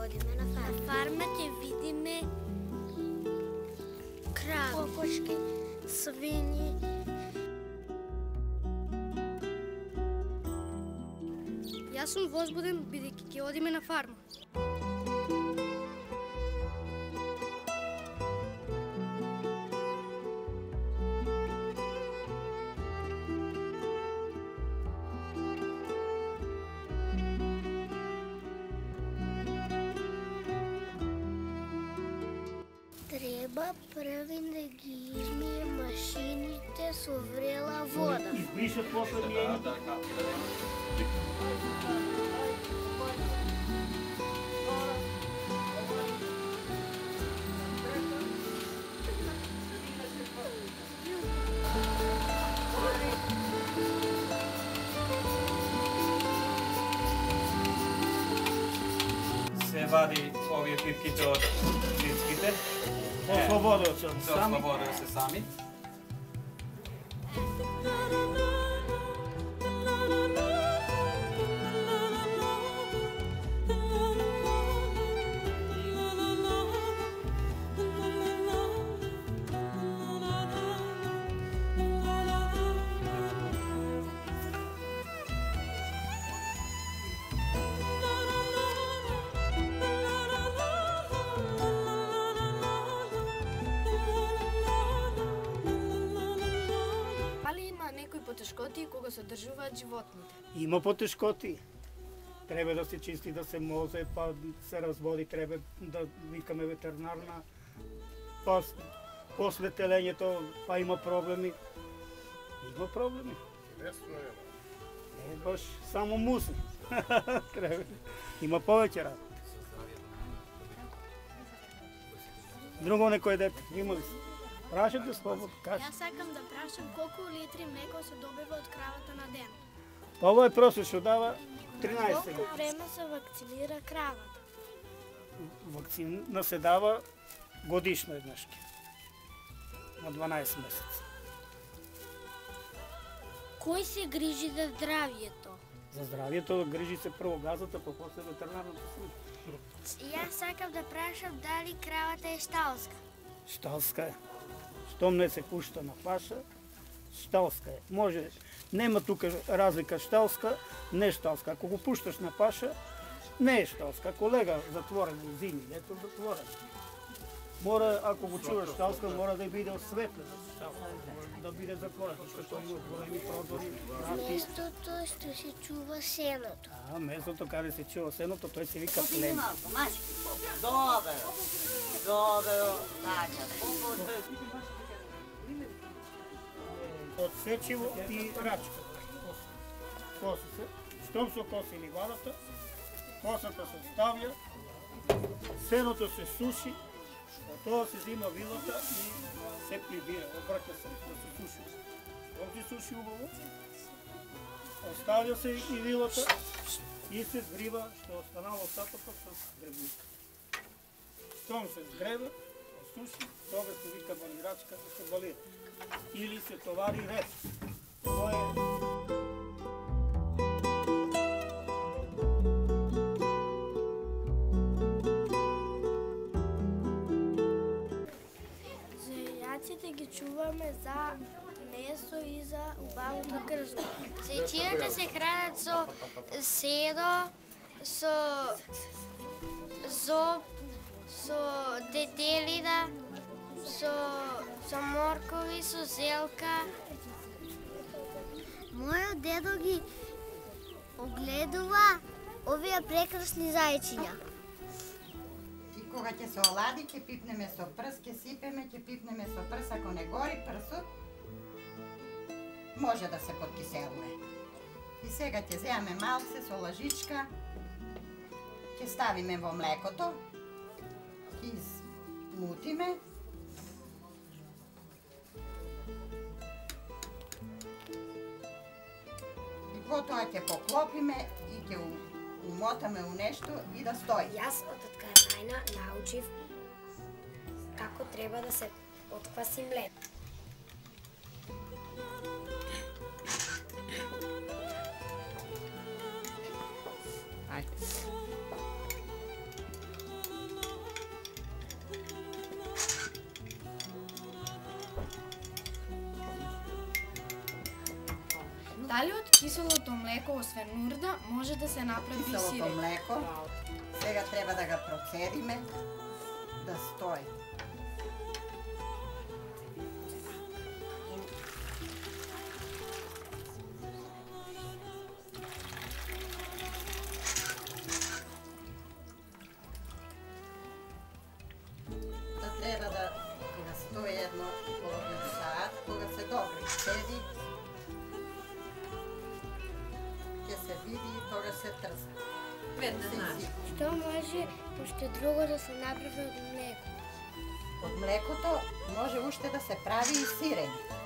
одиме на фарма. На фарма ќе видиме крави, Кокошки, свињи. Јас сум возбуден бидејќи ќе одиме на фарма. Треба први да ги измие машините со врела вода. Избришат после мијањето. Се вади овие пипките од чицките. Ослободил се Се сами. ослободил се сами. Некои потешкоти кога се одржуваат животните. Има потешкоти. Треба да се чисти, да се мозе, па се разбоди, треба да викаме ветеринарна. Па после телењето, па има проблеми. Има проблеми. Баш само муси. Треба. Има повеќе работа. Друго некој дете, има ли се? Прашате слободно, кажете. Јас сакам да прашам колку литри млеко се добива од кравата на ден. Ово е просечно дава 13 Колку литри. време се вакцинира кравата? Вакцина се дава годишно еднашки. На 12 месеца. Кој се грижи за здравието? За здравието грижи се прво газата, па после ветеринарната служба. Јас сакам да прашам дали кравата е шталска. Шталска е. Штом не се пушта на паша, шталска е. Може, нема тука разлика шталска, не шталска. Ако го пушташ на паша, не е шталска. Ако лега затворен зими, ето затворен. Мора, ако го чуваш шталска, мора да биде осветлен. Да биде затворен, защото има големи прозори. Местото што се чува сеното. Местото каде се чува сеното, тој се вика плен. Добро. Од сечиво и рачка. Коси се. Штом се косили вадата, косата се ставја, сеното се суши, тоа се зима вилата и се прибира, обраќа се да се суши. Штом се суши убаво, оставја се и вилата и се згрива, што останало сатото с гребника. Штом се згребе, суши, тога се вика балирачка да се балира. Или се товари рез. Тоа е Зајаците ги чуваме за месо и за убавото крзно. Зејчината се хранат со седо, со детелина, со моркови, со зелка. Мојот дедо ги огледува овие прекрасни зајчиња. И кога ќе се олади, ќе пипнеме со прс, ќе сипеме, ќе пипнеме со прс, ако не гори прсот, може да се подкиселува. И сега ќе земеме малце со лажичка, ќе ставиме во млекото, ќе измутиме. И потоа ќе поклопиме и ќе умотаме у нешто и да стои. Јас од откај најна научив како треба да се откваси млеко. Дали од киселото млеко, освен нурда, може да се направи и Киселото сирење? млеко. Сега треба да го процедиме, да стои. Да треба да стои едно половин сат, кога се добри седи, ќе се види и тога се трза. Што може уште друго да се направи од млеко? Од млекото може уште да се прави и сирење.